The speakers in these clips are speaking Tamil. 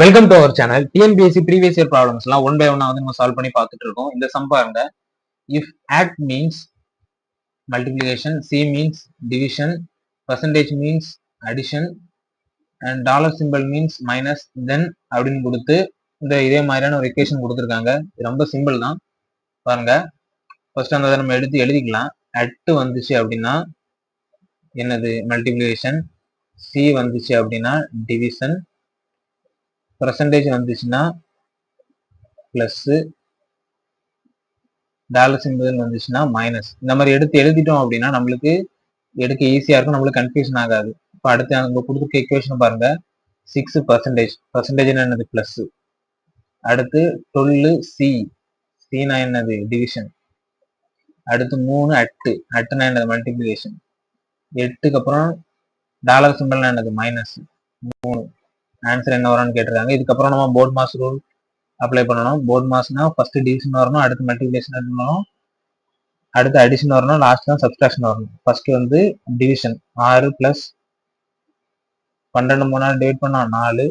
Welcome to our channel. TNPSC previous year ப்ராப்ளம்ஸ்லாம் ஒன் பை ஒன்னா வந்து நம்ம சால்வ் பண்ணி பார்த்துட்டு இருக்கோம். இந்த சம் பாருங்க. If add means multiplication, C means division, percentage means addition and dollar symbol means minus then அப்படின்னு கொடுத்து இந்த இதே மாதிரியான ஒரு எக்வேஷன் கொடுத்துருக்காங்க. ரொம்ப சிம்பிள் தான் பாருங்க. ஃபர்ஸ்ட் அந்த நம்ம எடுத்து எழுதிக்கலாம். அட் வந்துச்சு அப்படின்னா என்னது மல்டிப்ளிகேஷன், சி வந்துச்சு அப்படின்னா டிவிஷன், பர்சன்டேஜ் வந்துச்சுன்னா பிளஸ், டாலர் சிம்பிள் வந்துச்சுன்னா மைனஸ். இந்த மாதிரி எடுத்து எழுதிட்டோம் அப்படின்னா நம்மளுக்கு எடுக்க ஈஸியா இருக்கும், நம்மளுக்கு கன்ஃபியூஷன் ஆகாது. இப்போ அடுத்து அங்க கொடுத்துருக்க ஈக்குவேஷன் பாருங்க. 6 பர்சன்டேஜ் என்னது பிளஸ். அடுத்து 12 சி, சினா என்னது டிவிஷன். அடுத்து 3 அட்டுனா என்னது மல்டிப்ளிகேஷன். 8க்கு அப்புறம் டாலர் சிம்பிள்னா என்னது மைனஸ் 3. ஆன்சர் என்ன வரும்னு கேட்டிருக்காங்க. இதுக்கப்புறம் நம்ம போர்ட் மாஸ் ரூல் அப்ளை பண்ணணும். போர்ட் மாஸ்னா ஃபர்ஸ்ட் டிவிஷன் வரணும், அடுத்து மல்டிப்ளிகேஷன் வரணும், அடுத்து அடிஷன் வரணும், லாஸ்ட் தான் சப்ஸ்ட்ராக்ஷன் வரணும். ஃபர்ஸ்ட் வந்து டிவிஷன் 6 பிளஸ் 12 3 டிவைட் பண்ணா 4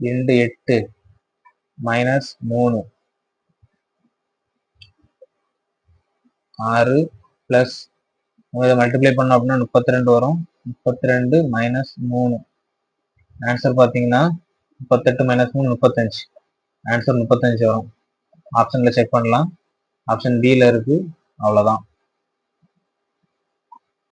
இன்டு 8 மைனஸ் 3, 6 பிளஸ் இதை மல்டிப்ளை பண்ணோம் அப்படின்னா 32 வரும். 32 மைனஸ் 3 ஆன்சர் பார்த்தீங்கன்னா 38 மைனஸ் 3 35. ஆன்சர் 35 வரும். ஆப்ஷன்ல செக் பண்ணலாம். ஆப்ஷன் பில இருக்கு. அவ்வளவுதான்.